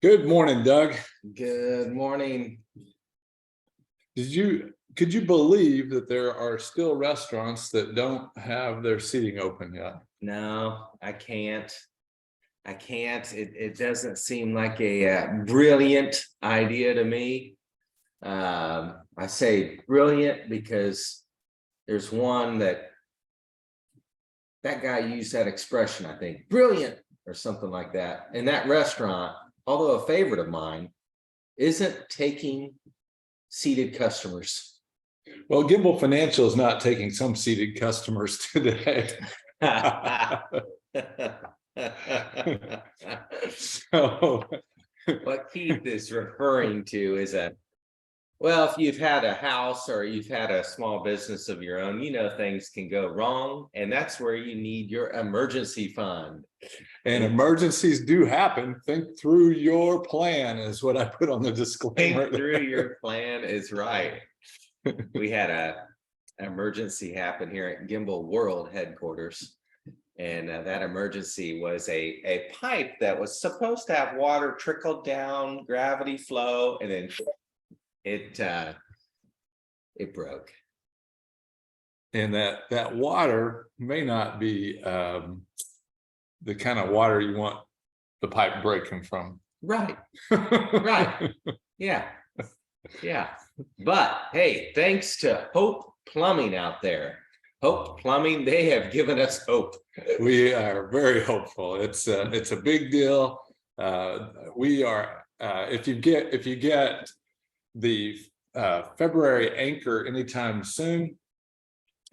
Good morning, Doug. Good morning. Could you believe that there are still restaurants that don't have their seating open yet? No, I can't. It doesn't seem like a brilliant idea to me. I say brilliant because there's one that guy used that expression, I think, brilliant or something like that. And that restaurant, although a favorite of mine, isn't taking seated customers. Well, Gimbal Financial is not taking some seated customers today. So What Keith is referring to is well, if you've had a house or you've had a small business of your own, things can go wrong. And that's where you need your emergency fund. And emergencies do happen. Think through your plan is what I put on the disclaimer. Think through your plan is right. We had an emergency happen here at Gimbal World headquarters. And that emergency was a pipe that was supposed to have water trickle down, gravity flow, and then it broke. And that water may not be the kind of water you want the pipe breaking from. Right. Right. Yeah. But hey, thanks to Hope Plumbing out there. Hope Plumbing, they have given us hope. We are very hopeful. It's a big deal. We are if you get the February anchor anytime soon,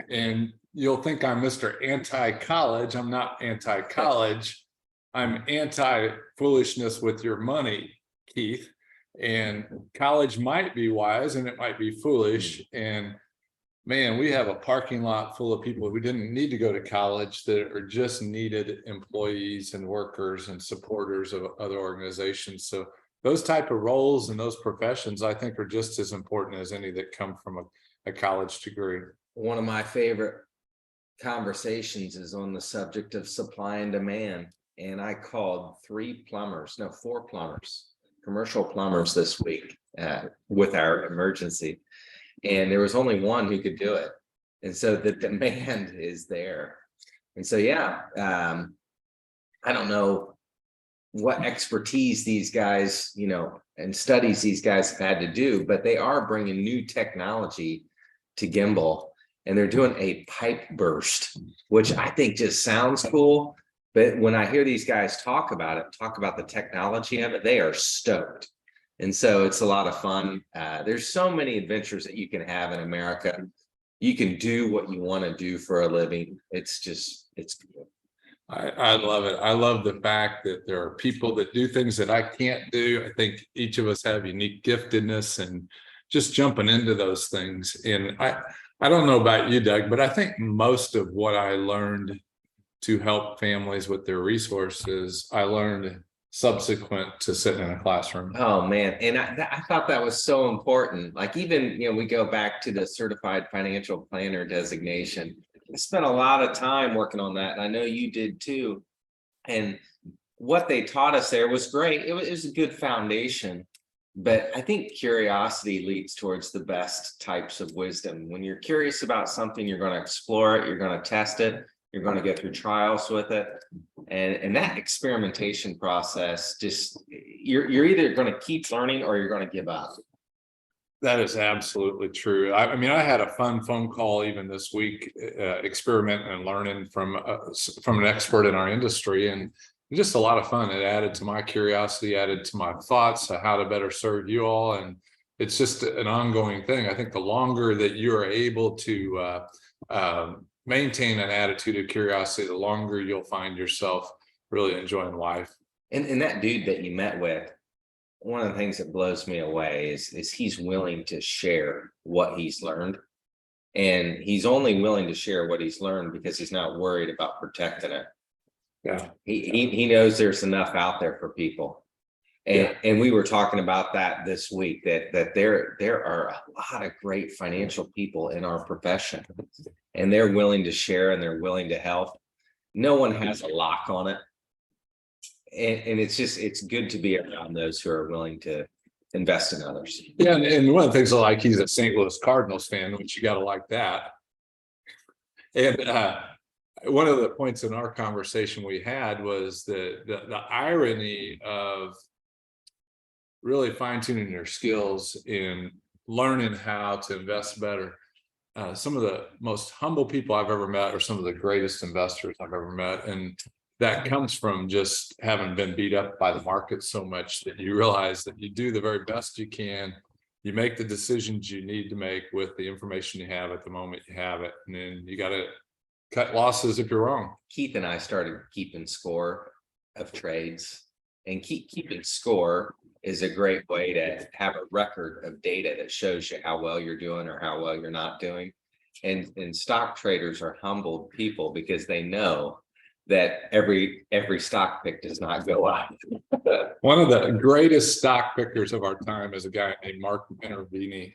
and you'll think I'm Mr. Anti-college. I'm not anti-college. I'm anti-foolishness with your money, Keith. And college might be wise and it might be foolish. And man, we have a parking lot full of people who didn't need to go to college that are just needed employees and workers and supporters of other organizations. So those type of roles and those professions, I think, are just as important as any that come from a college degree. One of my favorite conversations is on the subject of supply and demand. And I called four plumbers, commercial plumbers this week with our emergency. And there was only one who could do it. And so the demand is there. And so, I don't know what expertise these guys, and studies these guys have had to do, but they are bringing new technology to Gimbal, and they're doing a pipe burst, which I think just sounds cool. But when I hear these guys talk about the technology of it, they are stoked. And so it's a lot of fun. There's so many adventures that you can have in America. You can do what you want to do for a living. It's cool. I love it. I love the fact that there are people that do things that I can't do. I think each of us have unique giftedness, and just jumping into those things. And I don't know about you, Doug, but I think most of what I learned to help families with their resources, I learned subsequent to sitting in a classroom. Oh man. And I thought that was so important. Like, even, we go back to the certified financial planner designation. I spent a lot of time working on that. And I know you did too. And what they taught us there was great. It was a good foundation, but I think curiosity leads towards the best types of wisdom. When you're curious about something, you're going to explore it. You're going to test it. You're going to go through trials with it. And that experimentation process, you're either going to keep learning or you're going to give up. That is absolutely true. I mean, I had a fun phone call even this week, experimenting and learning from an expert in our industry, and just a lot of fun. It added to my curiosity, added to my thoughts of how to better serve you all. And it's just an ongoing thing. I think the longer that you are able to maintain an attitude of curiosity, the longer you'll find yourself really enjoying life. And that dude that you met with, one of the things that blows me away is he's willing to share what he's learned. And he's only willing to share what he's learned because he's not worried about protecting it. Yeah. He knows there's enough out there for people. And we were talking about that this week, that there are a lot of great financial people in our profession, and they're willing to share and they're willing to help. No one has a lock on it. And it's good to be around those who are willing to invest in others. Yeah, and one of the things I like, he's a St. Louis Cardinals fan, which you got to like that. And one of the points in our conversation we had was the irony of really fine-tuning your skills in learning how to invest better. Some of the most humble people I've ever met are some of the greatest investors I've ever met. And that comes from just having been beat up by the market so much that you realize that you do the very best you can. You make the decisions you need to make with the information you have at the moment you have it. And then you got to cut losses if you're wrong. Keith and I started keeping score of trades, and keeping score is a great way to have a record of data that shows you how well you're doing or how well you're not doing. And stock traders are humbled people because they know that every stock pick does not go up. One of the greatest stock pickers of our time is a guy named Mark Minervini.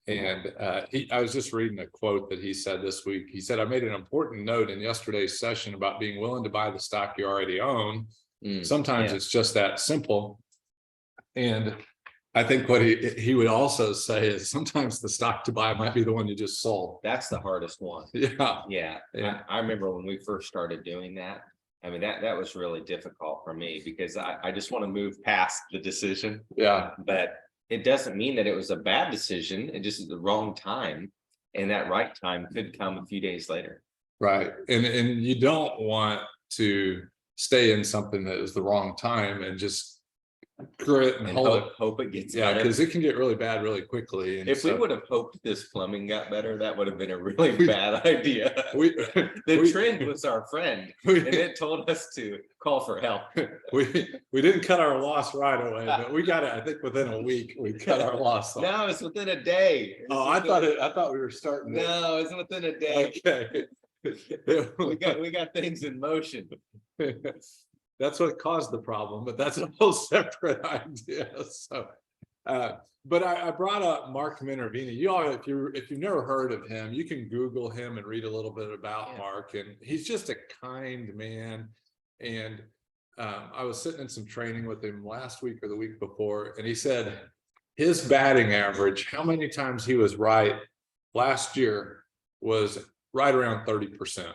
And I was just reading a quote that he said this week. He said, I made an important note in yesterday's session about being willing to buy the stock you already own. Sometimes it's just that simple. And I think what he would also say is sometimes the stock to buy might be the one you just sold. That's the hardest one. Yeah. I remember when we first started doing that. I mean, that was really difficult for me because I just want to move past the decision. Yeah. But it doesn't mean that it was a bad decision. It just is the wrong time. And that right time could come a few days later. Right. And you don't want to stay in something that is the wrong time and just grit and hold hope it gets better. better. Because it can get really bad really quickly. And if we would have hoped this plumbing got better, that would have been a really bad idea. The trend was our friend, and it told us to call for help. We didn't cut our loss right away, but we got it. I think within a week we cut our loss off. No, it's within a day. I thought we were starting. No, it's within a day. Okay. we got things in motion. That's what caused the problem, but that's a whole separate idea. So, but I brought up Mark Minervini. You all, if you've never heard of him, you can Google him and read a little bit about Mark. And he's just a kind man. And I was sitting in some training with him last week or the week before, and he said his batting average, how many times he was right last year, was right around 30%.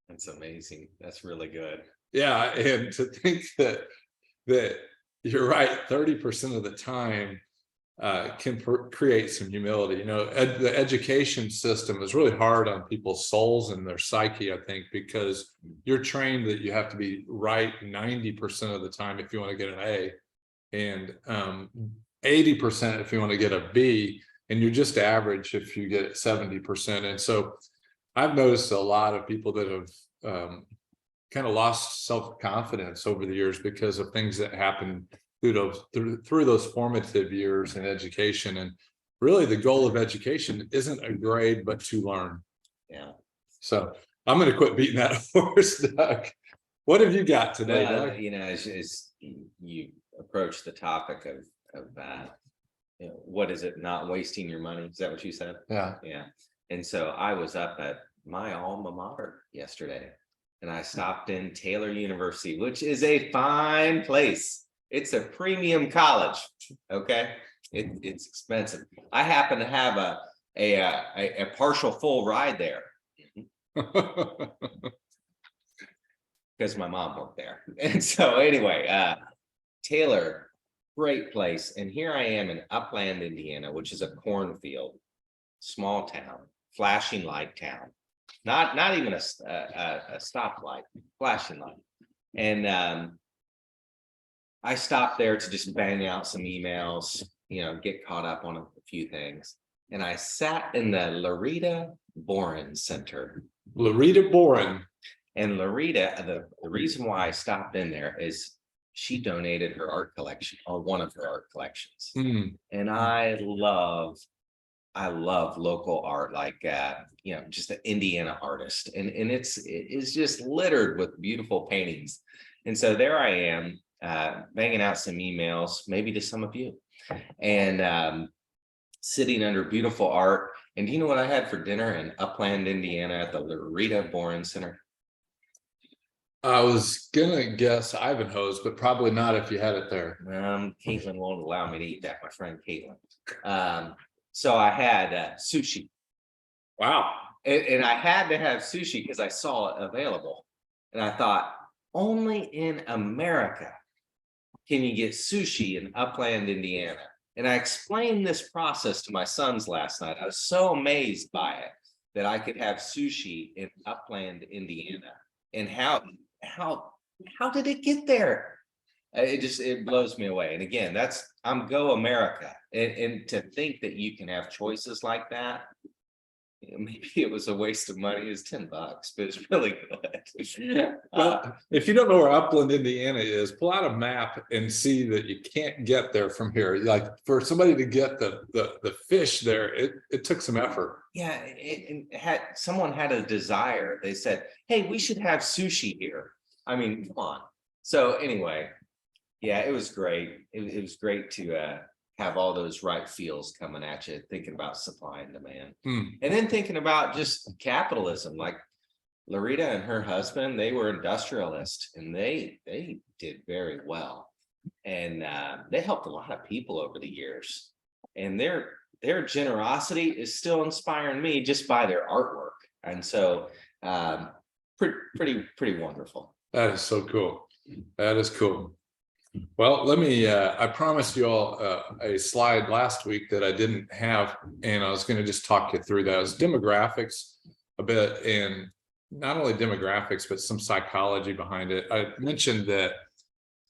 That's amazing. That's really good. Yeah, and to think that you're right 30% of the time can create some humility. You know, the education system is really hard on people's souls and their psyche, I think, because you're trained that you have to be right 90% of the time if you want to get an A, and 80% if you want to get a B, and you're just average if you get 70%. And so I've noticed a lot of people that have kind of lost self-confidence over the years because of things that happened through those formative years in education. And really the goal of education isn't a grade, but to learn. Yeah. So I'm going to quit beating that horse, Doug. What have you got today, Doug? You know, as you approach the topic of you know, what is it, not wasting your money? Is that what you said? Yeah. Yeah. And so I was up at my alma mater yesterday, and I stopped in Taylor University, which is a fine place. It's a premium college. Okay. It's expensive. I happen to have a partial full ride there because my mom worked there. And so anyway, Taylor, great place. And here I am in Upland, Indiana, which is a cornfield, small town, flashing light town. Not even a stoplight, flashing light. And I stopped there to just bang out some emails, you know, get caught up on a few things. And I sat in the Loretta Boren Center. Loretta Boren. And Loretta, the reason why I stopped in there is she donated her art collection, or one of her art collections. And I love local art, like you know, just an Indiana artist, and it's just littered with beautiful paintings. And so there I am, banging out some emails, maybe to some of you, and sitting under beautiful art. And do you know what I had for dinner in Upland, Indiana, at the Loretta Boren Center? I was gonna guess Ivanhoe's, but probably not if you had it there. Caitlin won't allow me to eat that, my friend Caitlin. So I had sushi. Wow. And I had to have sushi because I saw it available. And I thought, only in America can you get sushi in Upland, Indiana. And I explained this process to my sons last night. I was so amazed by it that I could have sushi in Upland, Indiana. And how did it get there? It blows me away. And again, I'm go America. And to think that you can have choices like that, maybe it was a waste of money. It's $10, but it's really good. Well, if you don't know where Upland, Indiana is, pull out a map and see that you can't get there from here. Like for somebody to get the fish there, it took some effort. Yeah, someone had a desire. They said, "Hey, we should have sushi here." I mean, come on. So anyway, yeah, it was great. It was great to have all those right feels coming at you, thinking about supply and demand, and then thinking about just capitalism. Like Larita and her husband, they were industrialists, and they did very well, and they helped a lot of people over the years, and their generosity is still inspiring me just by their artwork, and so pretty wonderful. That is so cool. That is cool. Well, let me, I promised you all a slide last week that I didn't have, and I was going to just talk you through that. It was demographics a bit, and not only demographics, but some psychology behind it. I mentioned that,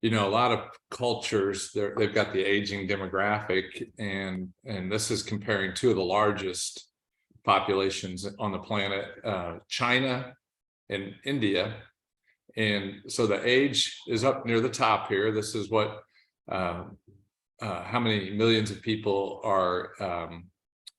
a lot of cultures, they've got the aging demographic, and this is comparing two of the largest populations on the planet, China and India. And so the age is up near the top here. This is what, how many millions of people are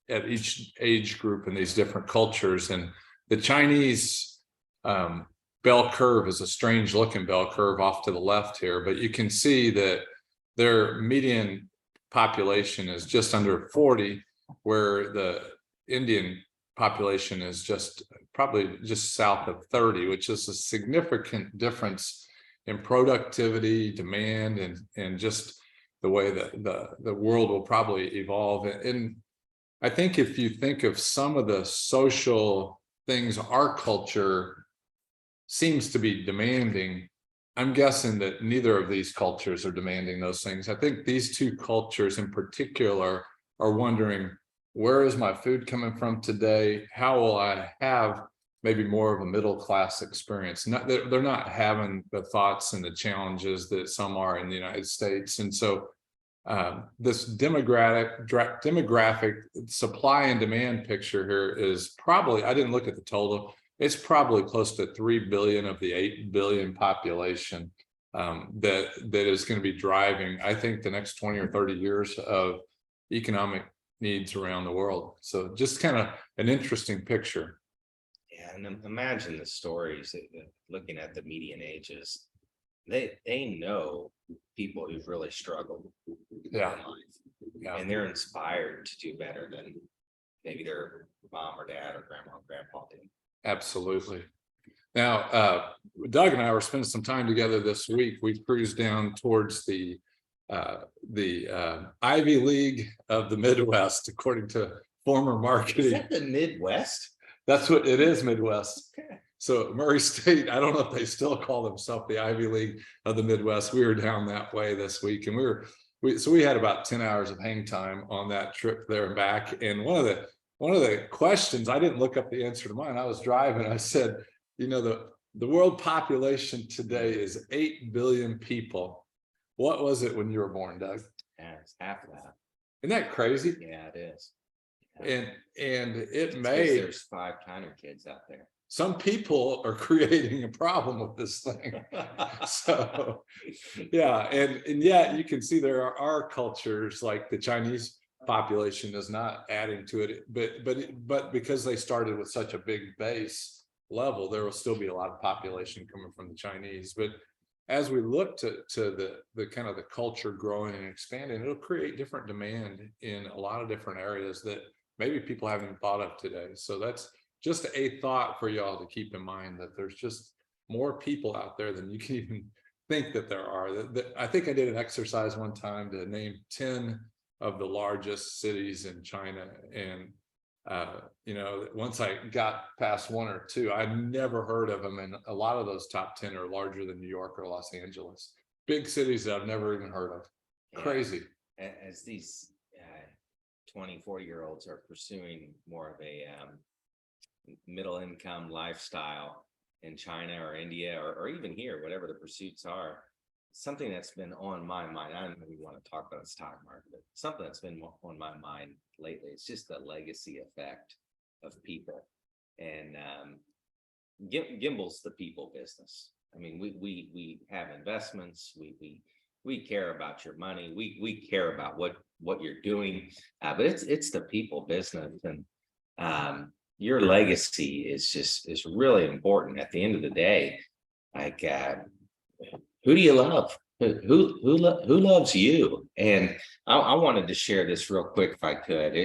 at each age group in these different cultures. And the Chinese bell curve is a strange looking bell curve off to the left here, but you can see that their median population is just under 40, where the Indian population is probably just south of 30, which is a significant difference in productivity, demand, and just the way that the world will probably evolve. And I think if you think of some of the social things our culture seems to be demanding, I'm guessing that neither of these cultures are demanding those things. I think these two cultures in particular are wondering, where is my food coming from today? How will I have maybe more of a middle class experience? They're not having the thoughts and the challenges that some are in the United States. And so this demographic supply and demand picture here is probably, I didn't look at the total, it's probably close to 3 billion of the 8 billion population that is going to be driving, I think, the next 20 or 30 years of economic needs around the world. So just kind of an interesting picture. Yeah, and imagine the stories looking at the median ages. They know people who've really struggled in life, and they're inspired to do better than maybe their mom or dad or grandma or grandpa did. Absolutely. Now, Doug and I were spending some time together this week. We cruised down towards the Ivy League of the Midwest, according to former marketing. Is that the Midwest? That's what it is, Midwest. Okay. So Murray State, I don't know if they still call themselves the Ivy League of the Midwest. We were down that way this week, and we had about 10 hours of hang time on that trip there and back. And one of the questions, I didn't look up the answer to mine. I was driving. I said, the world population today is 8 billion people. What was it when you were born, Doug? Yeah, it's half of that. Isn't that crazy? Yeah, it is. Yeah. And it there's 5 tiny kids out there. Some people are creating a problem with this thing. So yeah, and yet you can see there are cultures like the Chinese population is not adding to it, but because they started with such a big base level, there will still be a lot of population coming from the Chinese. But as we look to the kind of the culture growing and expanding, it'll create different demand in a lot of different areas that maybe people haven't thought of today. So that's just a thought for y'all to keep in mind, that there's just more people out there than you can even think that there are. I think I did an exercise one time to name 10 of the largest cities in China. And, you know, once I got past one or two, I'd never heard of them. And a lot of those top 10 are larger than New York or Los Angeles. Big cities that I've never even heard of. Crazy. As these 24-year-olds are pursuing more of a middle income lifestyle in China or India or even here, whatever the pursuits are, something that's been on my mind. I don't really want to talk about the stock market, but something that's been on my mind lately. It's just the legacy effect of people. And Gimbal's the people business. I mean, we have investments. We care about your money. We care about what you're doing, but it's the people business, and your legacy is really important at the end of the day. Like, who do you love? Who loves you? And I wanted to share this real quick if I could.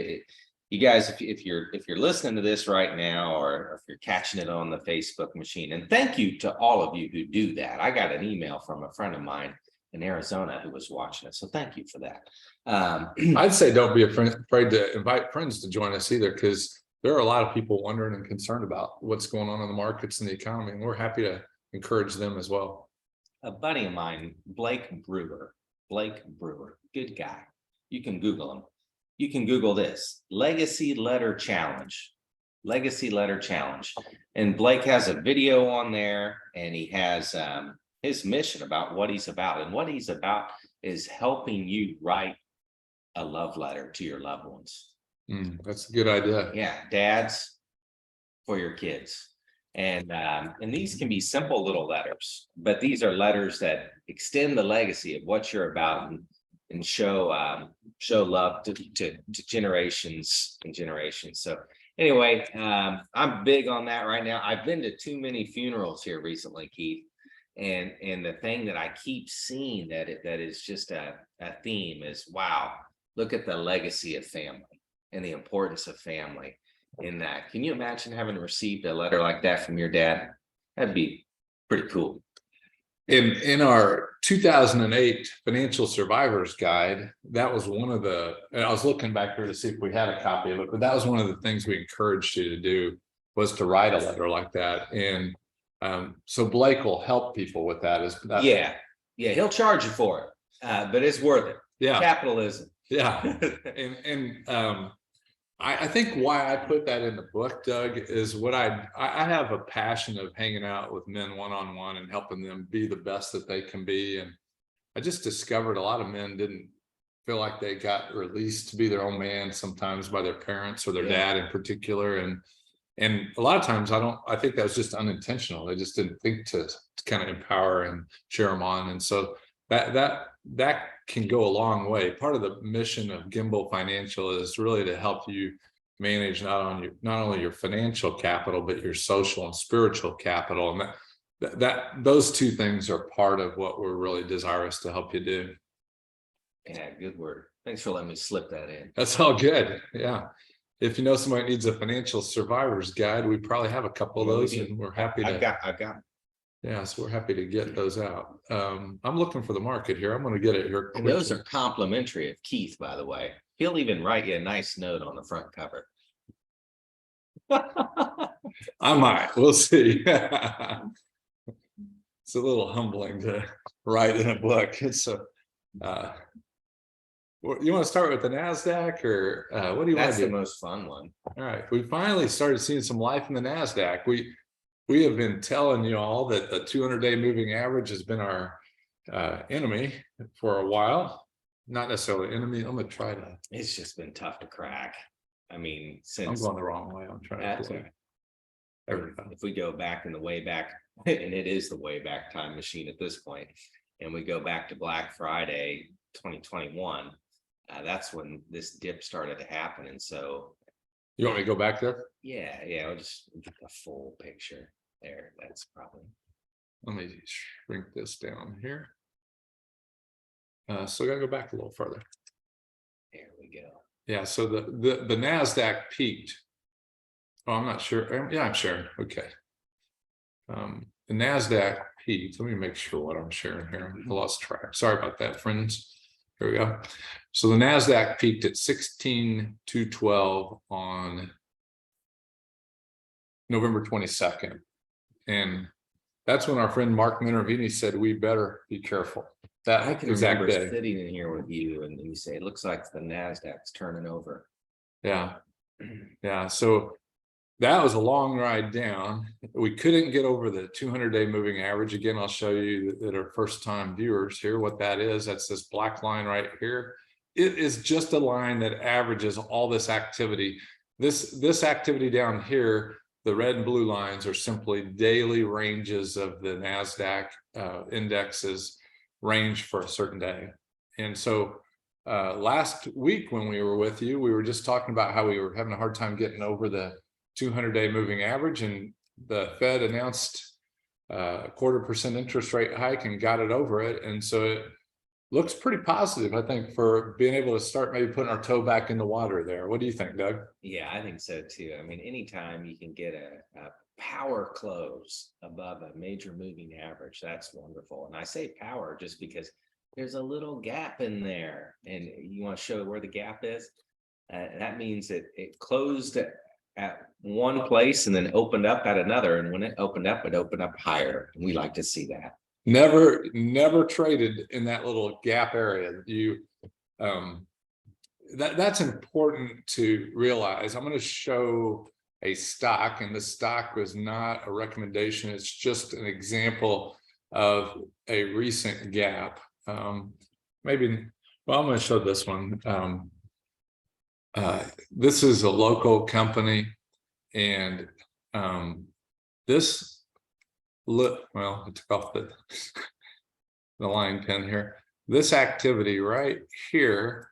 You guys, if you're listening to this right now, or if you're catching it on the Facebook machine, and thank you to all of you who do that. I got an email from a friend of mine in Arizona who was watching it, so thank you for that. I'd say don't be afraid to invite friends to join us either, because there are a lot of people wondering and concerned about what's going on in the markets and the economy, and we're happy to encourage them as well. A buddy of mine, Blake Brewer, good guy. You can Google him. You can Google this: Legacy Letter Challenge. Legacy Letter Challenge. And Blake has a video on there, and he has his mission about what he's about. And what he's about is helping you write a love letter to your loved ones. That's a good idea. Yeah, dads, for your kids. And these can be simple little letters, but these are letters that extend the legacy of what you're about, and show love to generations and generations. So anyway, I'm big on that right now. I've been to too many funerals here recently, Keith, and the thing that I keep seeing that is just a theme is, wow, look at the legacy of family and the importance of family in that. Can you imagine having received a letter like that from your dad? That'd be pretty cool. In our 2008 Financial Survivors Guide, that was one of the, and I was looking back here to see if we had a copy of it, but that was one of the things we encouraged you to do, was to write a letter like that. And so Blake will help people with that. Yeah, he'll charge you for it, but it's worth it. Yeah, capitalism. Yeah, and I think why I put that in the book, Doug, is what I have a passion of hanging out with men one-on-one and helping them be the best that they can be. And I just discovered a lot of men didn't feel like they got released to be their own man sometimes by their parents or their dad in particular. And a lot of times I think that was just unintentional. They just didn't think to kind of empower and cheer them on. And so that can go a long way. Part of the mission of Gimbal Financial is really to help you manage not only your financial capital, but your social and spiritual capital. And that those two things are part of what we're really desirous to help you do. Yeah, good word. Thanks for letting me slip that in. That's all good. Yeah. If you know somebody needs a Financial Survivors Guide, we probably have a couple of those, and we're happy to. I've got. Yeah, so we're happy to get those out. I'm looking for the market here. I'm going to get it here. And those are complimentary of Keith, by the way. He'll even write you a nice note on the front cover. I might. We'll see. It's a little humbling to write in a book. It's you want to start with the NASDAQ, or what do you want to do? That's the most fun one. All right. We finally started seeing some life in the NASDAQ. We have been telling you all that the 200-day moving average has been our enemy for a while. Not necessarily enemy. I'm going to try to. It's just been tough to crack. I mean, I'm going the wrong way. I'm trying to. If we go back in the way back, and it is the way back time machine at this point, and we go back to Black Friday 2021, that's when this dip started to happen. And so, you want me to go back there? Yeah, we'll just get the full picture there. That's probably. Let me shrink this down here. So I gotta go back a little further. There we go. Yeah, so the NASDAQ peaked. Oh, I'm not sure. Yeah, I'm sure. Okay. the NASDAQ peaked. Let me make sure what I'm sharing here. I lost track. Sorry about that, friends. Here we go. So the NASDAQ peaked at 16,212 on November 22nd. And that's when our friend Mark Minervini said, we better be careful. That I can exact remember day. sitting in here with you and you say, it looks like the NASDAQ's turning over. Yeah. Yeah. So that was a long ride down. We couldn't get over the 200-day moving average. Again, I'll show you that are first-time viewers here what that is. That's this black line right here. It is just a line that averages all this activity. This activity down here, the red and blue lines are simply daily ranges of the NASDAQ indexes range for a certain day. And so last week when we were with you, we were just talking about how we were having a hard time getting over the 200-day moving average, and the Fed announced a 0.25% interest rate hike and got it over it. And so it looks pretty positive, I think, for being able to start maybe putting our toe back in the water there. What do you think, Doug? Yeah, I think so too. I mean, anytime you can get a power close above a major moving average, that's wonderful. And I say power just because there's a little gap in there, and you want to show where the gap is. That means that it closed at one place and then opened up at another. And when it opened up higher. We like to see that. Never traded in that little gap area. That's important to realize. I'm going to show a stock, and the stock was not a recommendation. It's just an example of a recent gap. Maybe, well, I'm going to show this one. This is a local company, and this look, well, I took off the line pin here. This activity right here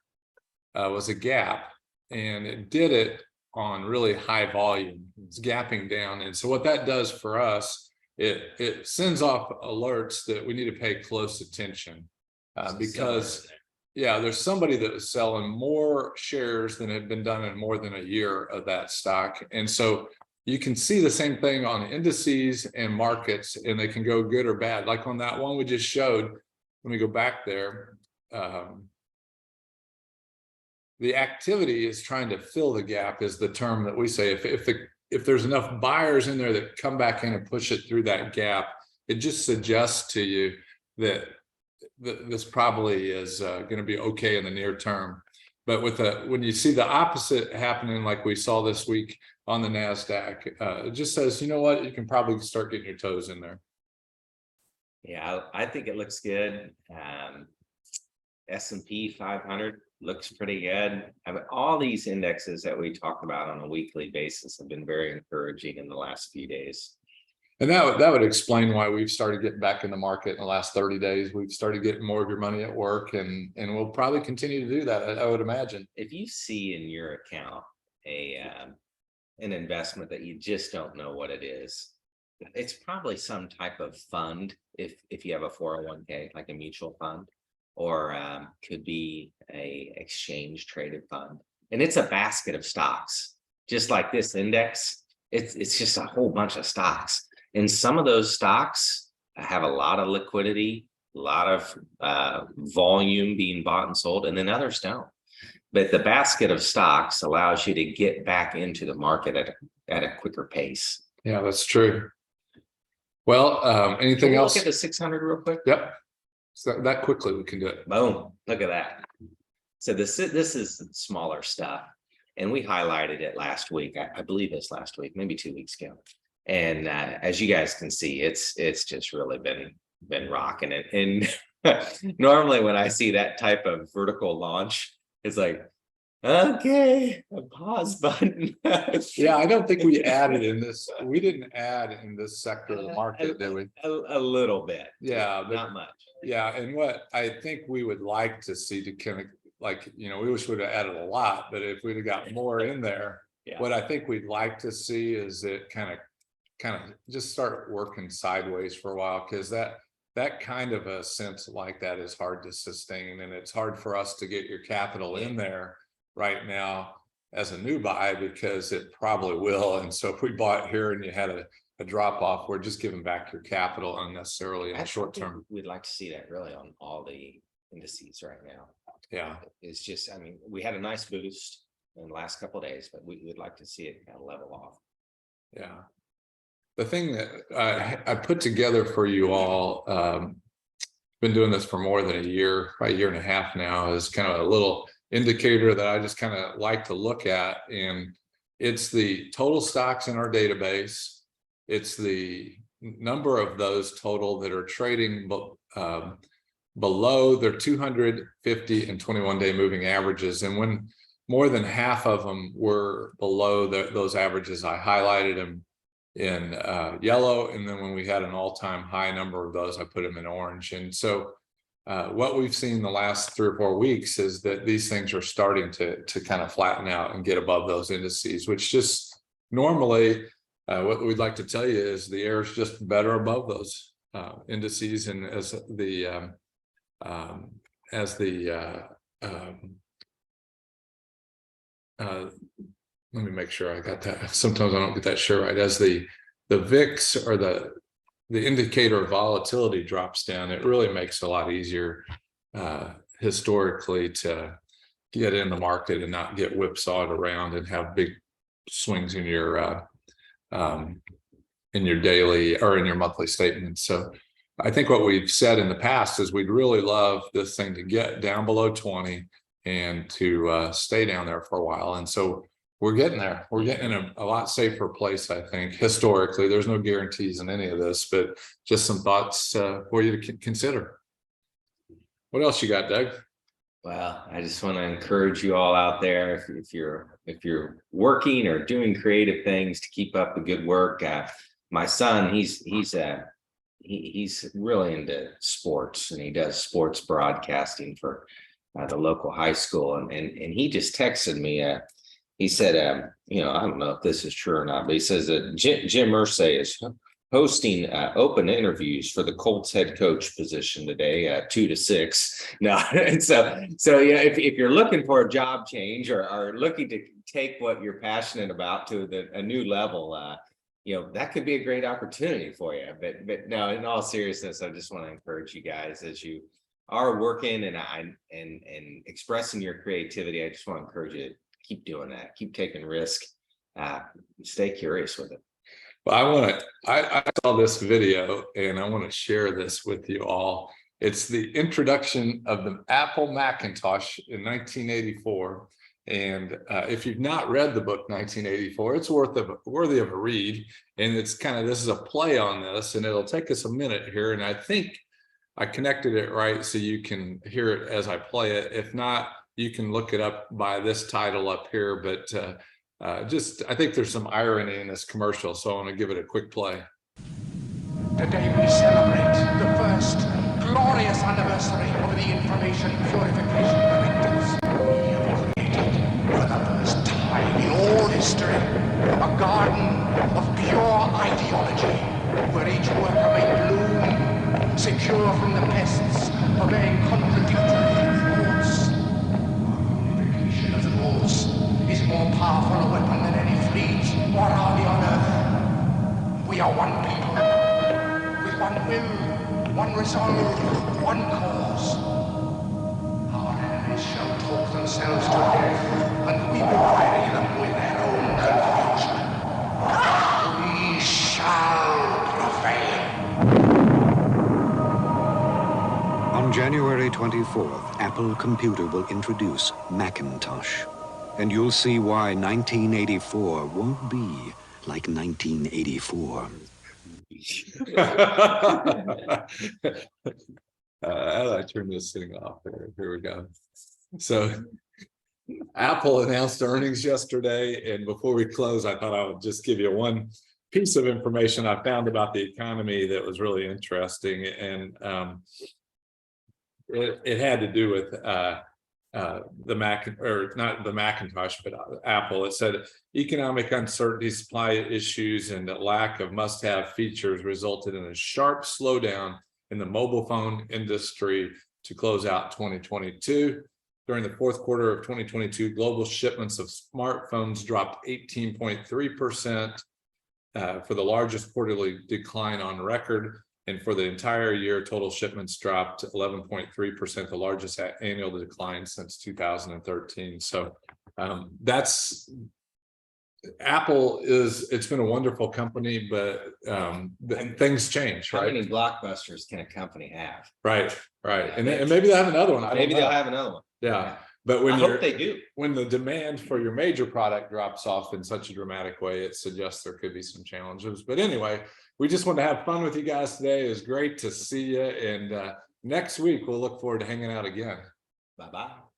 was a gap, and it did it on really high volume. It's gapping down. And so what that does for us, it sends off alerts that we need to pay close attention because yeah, there's somebody that was selling more shares than had been done in more than a year of that stock. And so you can see the same thing on indices and markets, and they can go good or bad. Like on that one we just showed, let me go back there. The activity is trying to fill the gap is the term that we say. If there's enough buyers in there that come back in and push it through that gap, it just suggests to you that this probably is going to be okay in the near term. But when you see the opposite happening, like we saw this week on the NASDAQ, it just says, you know what, you can probably start getting your toes in there. Yeah, I think it looks good. S&P 500 looks pretty good. I mean, all these indexes that we talk about on a weekly basis have been very encouraging in the last few days. And that would explain why we've started getting back in the market in the last 30 days. We've started getting more of your money at work, and we'll probably continue to do that, I would imagine. If you see in your account an investment that you just don't know what it is, it's probably some type of fund. If you have a 401k, like a mutual fund, or could be a exchange traded fund, and it's a basket of stocks, just like this index. It's just a whole bunch of stocks. And some of those stocks have a lot of liquidity, a lot of volume being bought and sold, and then others don't. But the basket of stocks allows you to get back into the market at a quicker pace. Yeah, that's true. Well, anything else? Look at the 600 real quick. Yep. So that quickly we can do it. Boom. Look at that. So this is smaller stuff. And we highlighted it last week. I believe it's last week, maybe 2 weeks ago. And as you guys can see, it's just really been rocking it. And normally when I see that type of vertical launch, it's like, okay, a pause button. Yeah, I don't think we added in this. We didn't add in this sector of the market, did we? A little bit. Yeah, but not much. Yeah, and what I think we would like to see to kind of, like, you know, we wish we'd have added a lot, but if we'd have got more in there, yeah. What I think we'd like to see is it kind of just start working sideways for a while, because that kind of a sense like that is hard to sustain, and it's hard for us to get your capital in there right now as a new buy, because it probably will. And so if we bought here and you had a a drop off, we're just giving back your capital unnecessarily in the I short think term. We'd like to see that really on all the indices right now. Yeah. It's just, I mean, we had a nice boost in the last couple of days, but we would like to see it kind of level off. Yeah. The thing that I put together for you all, been doing this for more than a year, probably a year and a half now, is kind of a little indicator that I just kind of like to look at. And it's the total stocks in our database. It's the number of those total that are trading below their 250 and 21-day moving averages. And when more than half of them were below those averages, I highlighted them in yellow. And then when we had an all-time high number of those, I put them in orange. And so what we've seen the last 3 or 4 weeks is that these things are starting to kind of flatten out and get above those indices, which just normally what we'd like to tell you is the air is just better above those indices. And let me make sure I got that. Sometimes I don't get that sure right. As the VIX or the indicator of volatility drops down, it really makes it a lot easier historically to get in the market and not get whipsawed around and have big swings in your daily or in your monthly statements. So I think what we've said in the past is we'd really love this thing to get down below 20 and to stay down there for a while. And so we're getting there. We're getting in a lot safer place, I think. Historically, there's no guarantees in any of this, but just some thoughts for you to consider. What else you got, Doug? Well, I just want to encourage you all out there, if you're working or doing creative things, to keep up the good work. My son, he's really into sports, and he does sports broadcasting for the local high school. And he just texted me. He said, I don't know if this is true or not, but he says that Jim Irsay is hosting open interviews for the Colts head coach position today, 2 to 6. No, and so yeah, if you're looking for a job change or looking to take what you're passionate about to a new level, that could be a great opportunity for you. But no, in all seriousness, I just want to encourage you guys as you are working and expressing your creativity. I just want to encourage you to keep doing that, keep taking risk, stay curious with it. Well, I saw this video and I want to share this with you all. It's the introduction of the Apple Macintosh in 1984. And if you've not read the book 1984, it's worthy of a read. And it's this is a play on this, and it'll take us a minute here. And I think I connected it right so you can hear it as I play it. If not, you can look it up by this title up here. But I think there's some irony in this commercial, so I want to give it a quick play. Today we celebrate the first glorious anniversary of the information purification directives. We have created, for the first time in all history, a garden of pure ideology, where each worker may bloom, secure from the pests of a contradictory thoughts. Unification of the rules is more powerful a weapon than any fleet or army on earth. We are one people, with one will, one resolve, one cause. Our enemies shall talk themselves to death, and we will bury them with their own confusion. We shall prevail. On January 24th, Apple Computer will introduce Macintosh. And you'll see why 1984 won't be like 1984. How do I turn this thing off? Here we go. So Apple announced earnings yesterday, and before we close, I thought I would just give you one piece of information I found about the economy that was really interesting, and it had to do with the Mac, or not the Macintosh, but Apple. It said economic uncertainty, supply issues, and the lack of must-have features resulted in a sharp slowdown in the mobile phone industry to close out 2022. During the fourth quarter of 2022, global shipments of smartphones dropped 18.3%, for the largest quarterly decline on record. And for the entire year, total shipments dropped 11.3%, the largest annual decline since 2013. So that's Apple it's been a wonderful company, but things change, How right? many blockbusters can a company have? Right. Yeah, And maybe they'll have another one. I don't Maybe know. they'll have another one. Yeah. But when I hope they do. when the demand for your major product drops off in such a dramatic way, it suggests there could be some challenges. But anyway, we just want to have fun with you guys today. It was great to see you. And next week, we'll look forward to hanging out again. Bye-bye.